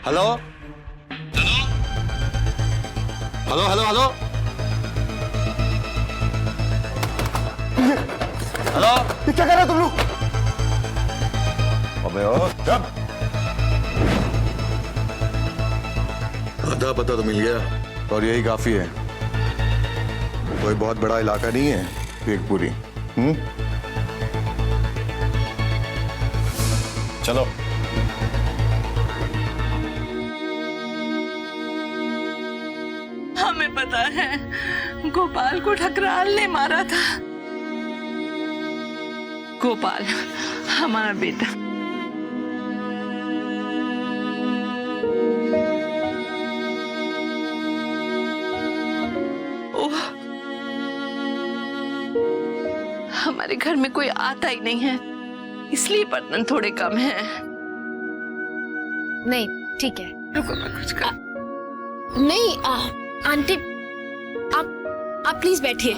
Hello hello hello hello hello, ये क्या कर रहे हो तुम लोग? अबे ओ चुप। आधा पता तो मिल गया और यही काफी है। कोई बहुत बड़ा इलाका नहीं है शेखपुरी। चलो। हमें पता है गोपाल को ठकराल ने मारा था। गोपाल हमारा बेटा। ओह, हमारे घर में कोई आता ही नहीं है, इसलिए बर्तन थोड़े कम हैं। नहीं ठीक है, रुको मैं कुछ कर। नहीं आंटी आप प्लीज बैठिए।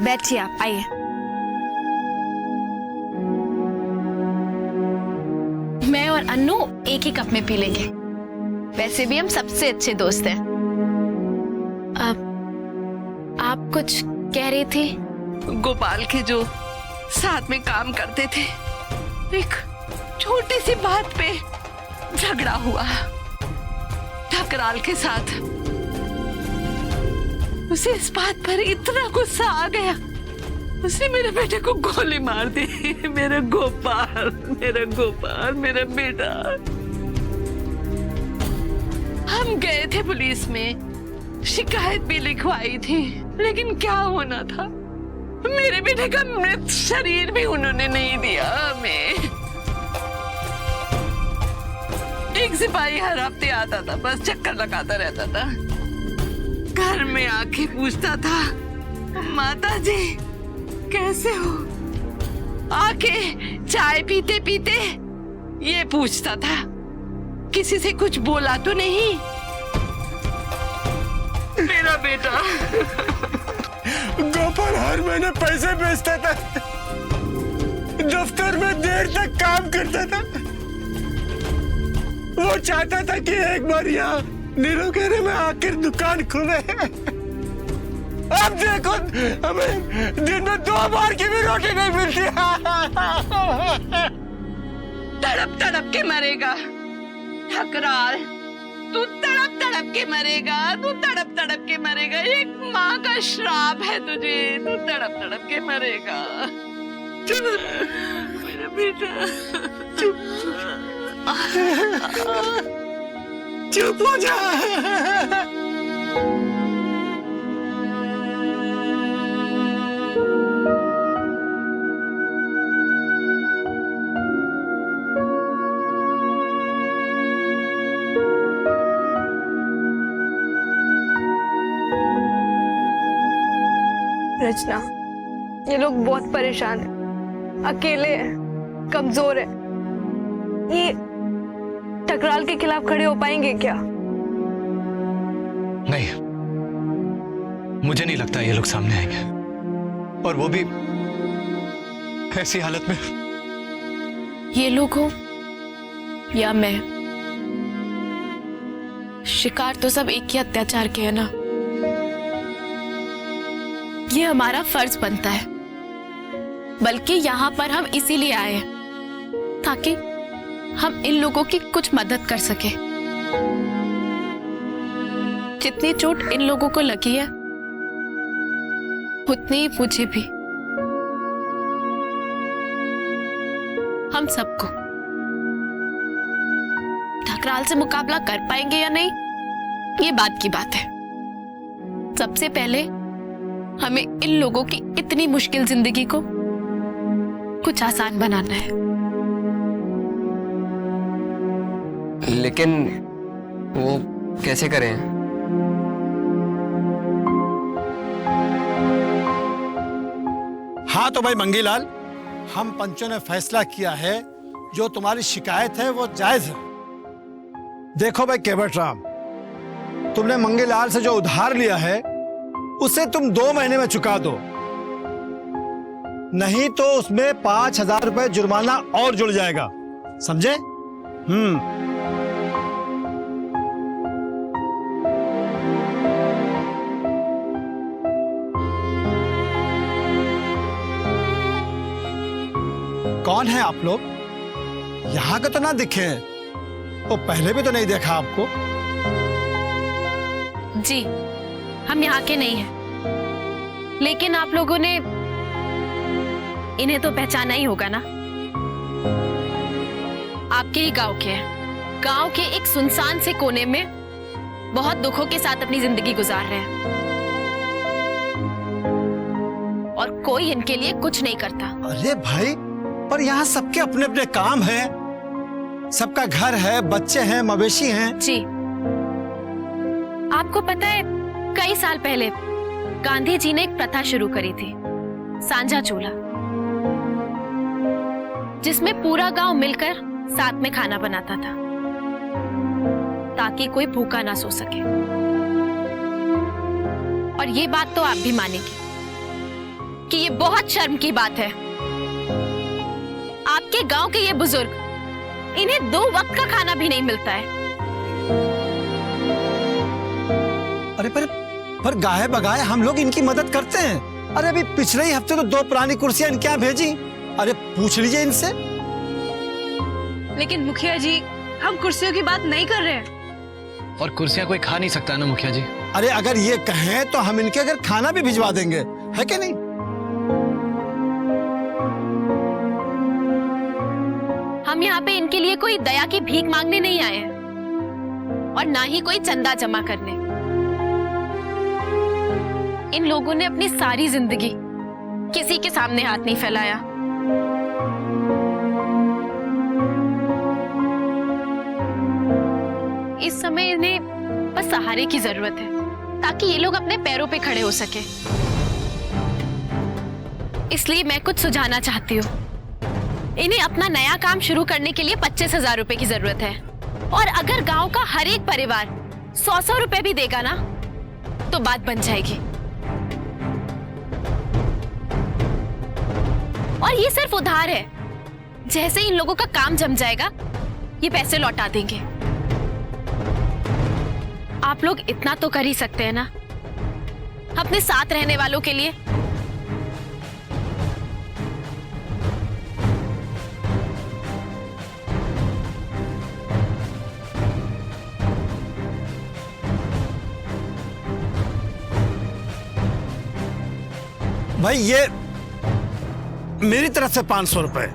बैठिए, आप आइए। मैं और अन्नू एक ही कप में पी लेंगे। वैसे भी हम सबसे अच्छे दोस्त हैं। आप कुछ कह रही थी? गोपाल के जो साथ में काम करते थे, एक छोटी सी बात पे झगड़ा हुआ ठकराल के साथ। उसे इस बात पर इतना गुस्सा आ गया, उसने मेरे बेटे को गोली मार दी। मेरा गोपाल, मेरा गोपाल, मेरा बेटा। हम गए थे पुलिस में, शिकायत भी लिखवाई थी, लेकिन क्या होना था, मेरे बेटे का मृत शरीर भी उन्होंने नहीं दिया हमें। एक सिपाही हर हफ्ते आता था, बस चक्कर लगाता रहता था, घर में आके पूछता था माता जी कैसे हो। आके चाय पीते पीते ये पूछता था किसी से कुछ बोला तो नहीं। मेरा बेटा गोपाल हर महीने पैसे भेजता था, दफ्तर में देर तक काम करता था। वो चाहता था कि एक बार यहाँ नीलोखेरे में आकर दुकान खुले। अब देखो हमें दिन में 2 बार की भी रोटी नहीं मिलती। तड़प तड़प के मरेगा ठकराल, तू तड़प तड़प के मरेगा, तू तड़प तड़प के मरेगा। एक माँ का श्राप है तुझे, तू तड़प तड़प के मरेगा। मेरा बेटा चुप हो जा। रचना, ये लोग बहुत परेशान हैं, अकेले हैं, कमजोर हैं। ये ठकराल के खिलाफ खड़े हो पाएंगे क्या? नहीं, मुझे नहीं लगता ये लोग सामने आएंगे, और वो भी ऐसी हालत में। ये लोग हो या मैं, शिकार तो सब एक ही अत्याचार के है ना। ये हमारा फर्ज बनता है, बल्कि यहाँ पर हम इसीलिए आए हैं ताकि हम इन लोगों की कुछ मदद कर सके। जितनी चोट इन लोगों को लगी है, उतनी ही मुझे भी। हम सबको ठकराल से मुकाबला कर पाएंगे या नहीं, ये बात की बात है। सबसे पहले हमें इन लोगों की इतनी मुश्किल जिंदगी को कुछ आसान बनाना है। लेकिन वो कैसे करें? हाँ तो भाई मंगीलाल, हम पंचों ने फैसला किया है जो तुम्हारी शिकायत है वो जायज है। देखो भाई केवट राम, तुमने मंगीलाल से जो उधार लिया है उसे तुम 2 महीने में चुका दो, नहीं तो उसमें 5,000 रुपए जुर्माना और जुड़ जाएगा, समझे? कौन है आप लोग? यहाँ के तो ना दिखे, तो पहले भी तो नहीं देखा आपको। जी, हम यहाँ के नहीं हैं, लेकिन आप लोगों ने इन्हें तो पहचाना ही होगा ना। आपके ही गांव के हैं। गांव के एक सुनसान से कोने में बहुत दुखों के साथ अपनी जिंदगी गुजार रहे हैं और कोई इनके लिए कुछ नहीं करता। अरे भाई, पर यहाँ सबके अपने अपने काम हैं, सबका घर है, बच्चे हैं, मवेशी हैं। जी, आपको पता है कई साल पहले गांधी जी ने एक प्रथा शुरू करी थी, सांझा चूल्हा, जिसमें पूरा गांव मिलकर साथ में खाना बनाता था ताकि कोई भूखा ना सो सके। और ये बात तो आप भी मानेंगे कि ये बहुत शर्म की बात है। आपके गांव के ये बुजुर्ग, इन्हें 2 वक्त का खाना भी नहीं मिलता है। अरे पर गाहे बगाए हम लोग इनकी मदद करते हैं। अरे अभी पिछले ही हफ्ते तो 2 पुरानी कुर्सियां इनके यहाँ भेजी। अरे पूछ लीजिए इनसे। लेकिन मुखिया जी, हम कुर्सियों की बात नहीं कर रहे हैं। और कुर्सियां कोई खा नहीं सकता ना मुखिया जी। अरे अगर ये कहें तो हम इनके अगर खाना भी भिजवा देंगे, है कि नहीं? हम यहाँ पे इनके लिए कोई दया की भीख मांगने नहीं आए हैं और ना ही कोई चंदा जमा करने। इन लोगों ने अपनी सारी जिंदगी किसी के सामने हाथ नहीं फैलाया। इस समय इन्हें बस सहारे की जरूरत है ताकि ये लोग अपने पैरों पे खड़े हो सके। इसलिए मैं कुछ सुझाना चाहती हूँ। इन्हें अपना नया काम शुरू करने के लिए 25,000 रुपए की जरूरत है, और अगर गांव का हर एक परिवार 100-100 रुपए भी देगा ना, तो बात बन जाएगी। और ये सिर्फ उधार है, जैसे इन लोगों का काम जम जाएगा ये पैसे लौटा देंगे। आप लोग इतना तो कर ही सकते हैं ना अपने साथ रहने वालों के लिए। भाई ये मेरी तरफ से 500 रुपए।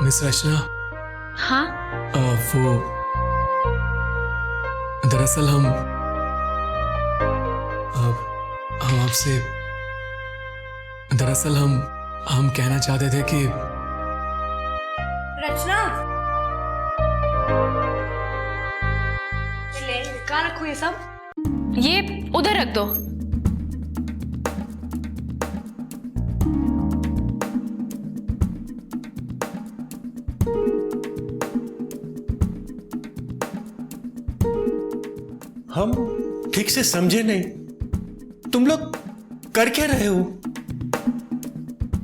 मिस रचना, हाँ, वो दरअसल हम आपसे दरअसल हम कहना चाहते थे कि रचना, कहाँ रखूँ ये सब? ये उधर रख दो। हम ठीक से समझे नहीं, तुम लोग कर क्या रहे हो?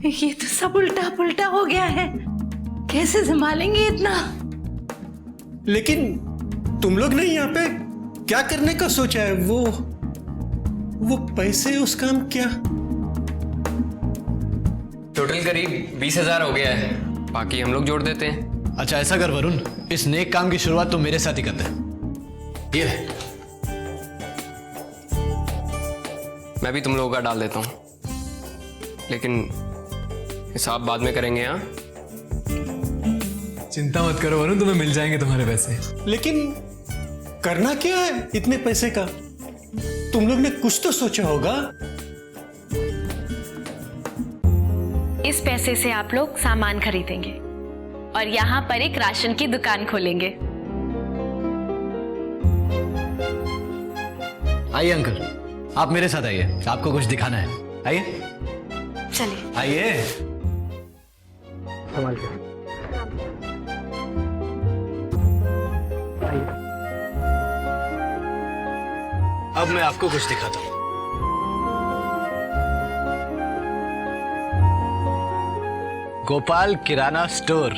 ये तो सब उल्टा पुल्टा हो गया है, कैसे संभालेंगे इतना? लेकिन तुम लोग ने यहाँ पे क्या करने का सोचा है? वो पैसे उस काम क्या? टोटल करीब 20,000 हो गया है, बाकी हम लोग जोड़ देते हैं। अच्छा ऐसा कर वरुण, इस नेक काम की शुरुआत तो मेरे साथ ही करते हैं। ये ले। मैं भी तुम लोगों का डाल देता हूँ, लेकिन हिसाब बाद में करेंगे। हाँ, चिंता मत करो वरुण, तुम्हें मिल जाएंगे तुम्हारे पैसे। लेकिन करना क्या है इतने पैसे का? तुम लोग ने कुछ तो सोचा होगा। इस पैसे से आप लोग सामान खरीदेंगे और यहाँ पर एक राशन की दुकान खोलेंगे। आइए अंकल, आप मेरे साथ आइए, आपको कुछ दिखाना है। आइए चलिए। आइए। संभाल के। अब मैं आपको कुछ दिखाता हूँ। गोपाल किराना स्टोर।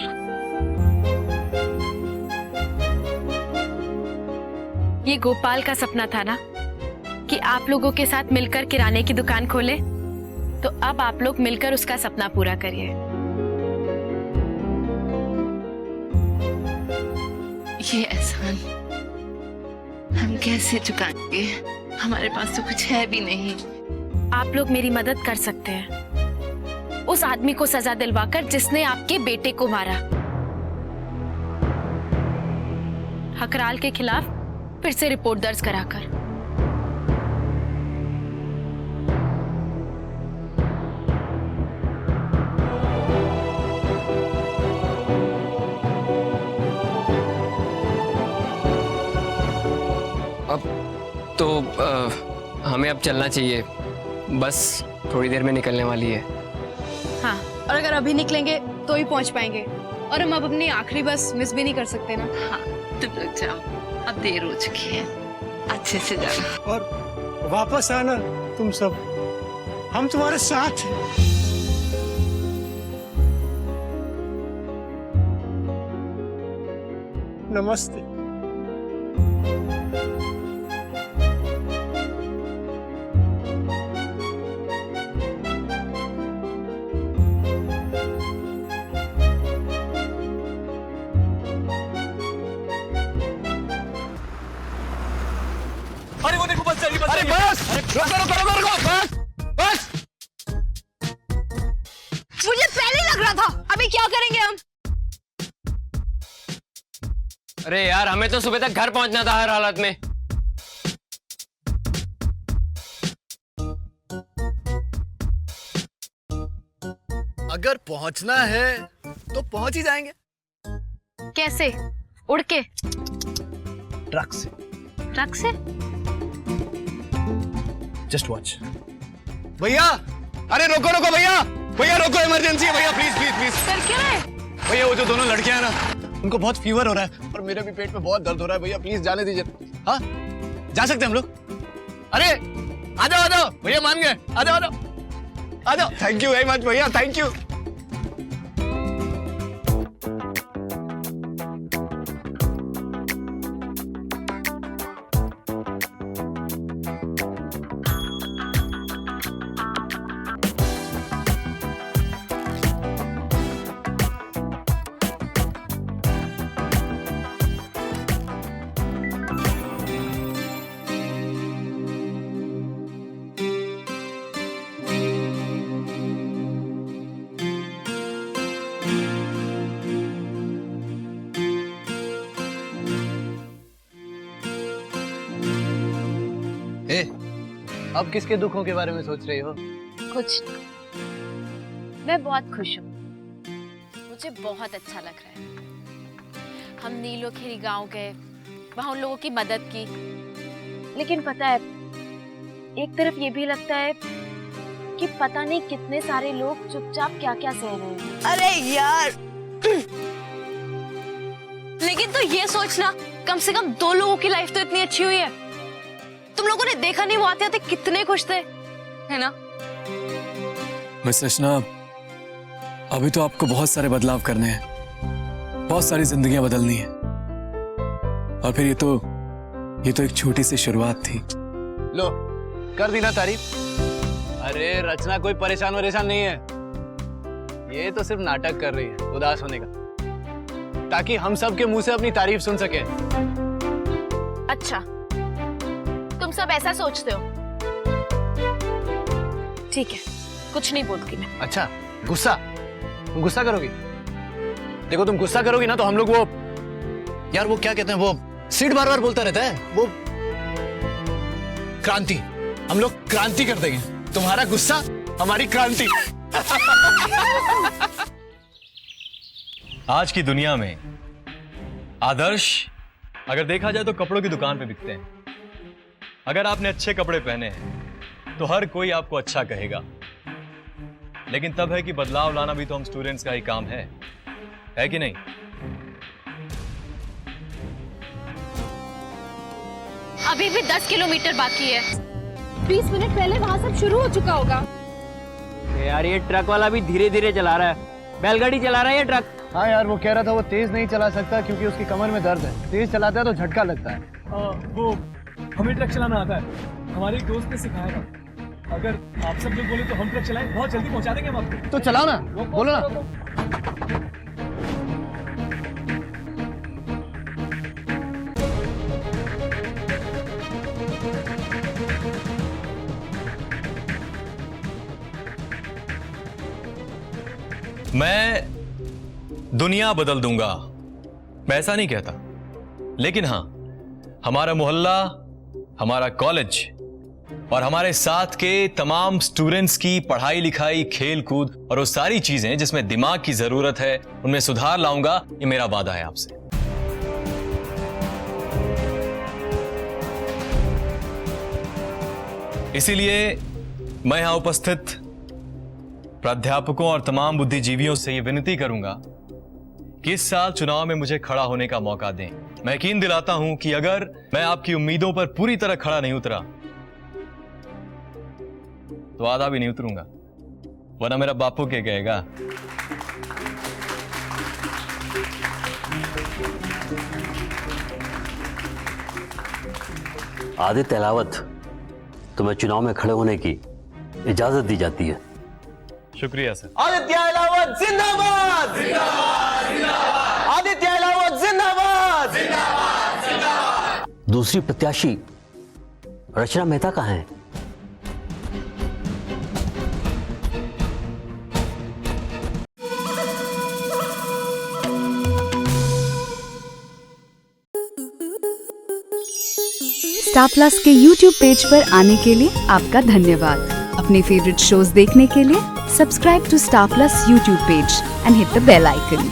ये गोपाल का सपना था ना कि आप लोगों के साथ मिलकर किराने की दुकान खोले, तो अब आप लोग मिलकर उसका सपना पूरा करिए। ये एहसान हम कैसे चुकाएंगे? हमारे पास तो कुछ है भी नहीं। आप लोग मेरी मदद कर सकते हैं, उस आदमी को सजा दिलवाकर जिसने आपके बेटे को मारा। हकराल के खिलाफ फिर से रिपोर्ट दर्ज कराकर। तो हमें अब चलना चाहिए, बस थोड़ी देर में निकलने वाली है। हाँ, और अगर अभी निकलेंगे तो ही पहुंच पाएंगे, और हम अब अपनी आखिरी बस मिस भी नहीं कर सकते ना। हाँ, तुम लोग जाओ, अब देर हो चुकी है, अच्छे से जाना। और वापस आना तुम सब, हम तुम्हारे साथ हैं। नमस्ते। अरे वो देखो बस चली, बस। अरे बस, रुको, बस, बस। मुझे पहले लग रहा था, अभी क्या करेंगे हम? अरे यार, हमें तो सुबह तक घर पहुंचना था हर हालत में। अगर पहुंचना है तो पहुंच ही जाएंगे। कैसे? उड़ के? ट्रक से। ट्रक से? Just watch. भैया, अरे रोको रोको भैया, भैया रोको, इमरजेंसी है भैया, प्लीज प्लीज प्लीज। सर क्या है? भैया वो जो दोनों लड़कियां हैं ना, उनको बहुत फीवर हो रहा है और मेरे भी पेट में बहुत दर्द हो रहा है। भैया प्लीज जाने दीजिए। हाँ, जा सकते हैं हम लोग? अरे आ जाओ भैया, मान गए, आ जाओ। थैंक यू वेरी मच भैया, थैंक यू। अब किसके दुखों के बारे में सोच रही हो? कुछ मैं बहुत खुश हूँ, मुझे बहुत अच्छा लग रहा है। हम नीलोखेरी गांव गए, वहां उन लोगों की मदद की, लेकिन पता है एक तरफ ये भी लगता है कि पता नहीं कितने सारे लोग चुपचाप क्या क्या सह रहे हैं। अरे यार, लेकिन तो ये सोचना, कम से कम 2 लोगों की लाइफ तो इतनी अच्छी हुई है। तुम लोगों ने देखा नहीं वो आते आते कितने खुश थे, है ना? मिस रचना, अभी तो आपको बहुत सारे बदलाव करने हैं, बहुत सारी जिंदगियां बदलनी है, और फिर ये तो एक छोटी सी शुरुआत थी। लो, कर दी ना तारीफ। अरे रचना कोई परेशान नहीं है, ये तो सिर्फ नाटक कर रही है उदास होने का, ताकि हम सब के मुंह से अपनी तारीफ सुन सके। अच्छा, तुम सब ऐसा सोचते हो? ठीक है, कुछ नहीं बोलती मैं। अच्छा, गुस्सा? तुम गुस्सा करोगी? देखो, तुम गुस्सा करोगी ना तो हम लोग वो, यार वो क्या कहते हैं, वो सीट बार बार बोलता रहता है, वो क्रांति, हम लोग क्रांति कर देंगे। तुम्हारा गुस्सा हमारी क्रांति। आज की दुनिया में आदर्श अगर देखा जाए तो कपड़ों की दुकान पे बिकते हैं। अगर आपने अच्छे कपड़े पहने हैं तो हर कोई आपको अच्छा कहेगा, लेकिन तब है कि बदलाव लाना भी तो हम स्टूडेंट्स का ही काम है कि नहीं? अभी भी 10 किलोमीटर बाकी है। 20 मिनट पहले वहाँ सब शुरू हो चुका होगा। यार ये ट्रक वाला भी धीरे धीरे चला रहा है, बैलगाड़ी चला रहा है ये ट्रक। हाँ यार, वो कह रहा था वो तेज नहीं चला सकता क्योंकि उसकी कमर में दर्द है, तेज चलाता है तो झटका लगता है। वो हमें ट्रक चलाना आता है, हमारे एक दोस्त ने सिखाया था। अगर आप सब लोग बोले तो हम ट्रक चलाएं, बहुत जल्दी पहुंचा देंगे हम आपको। तो चलाओ ना, बोलो ना। मैं दुनिया बदल दूंगा, मैं ऐसा नहीं कहता, लेकिन हां, हमारा मोहल्ला, हमारा कॉलेज और हमारे साथ के तमाम स्टूडेंट्स की पढ़ाई लिखाई, खेल कूद और वो सारी चीजें जिसमें दिमाग की जरूरत है, उनमें सुधार लाऊंगा। ये मेरा वादा है आपसे। इसीलिए मैं यहां उपस्थित प्राध्यापकों और तमाम बुद्धिजीवियों से यह विनती करूंगा कि इस साल चुनाव में मुझे खड़ा होने का मौका दें। मैं यकीन दिलाता हूं कि अगर मैं आपकी उम्मीदों पर पूरी तरह खड़ा नहीं उतरा तो आधा भी नहीं उतरूंगा, वरना मेरा बापू क्या कहेगा। आदित्य अहलावत, तुम्हें चुनाव में खड़े होने की इजाजत दी जाती है। शुक्रिया सर। आदित्य अहलावत जिंदाबाद, आदित्य अहलावत जिंदाबाद, दूसरी प्रत्याशी रचना मेहता कहाँ है? स्टार प्लस के YouTube पेज पर आने के लिए आपका धन्यवाद। अपने फेवरेट शोज देखने के लिए subscribe to Star Plus YouTube page and hit the bell icon.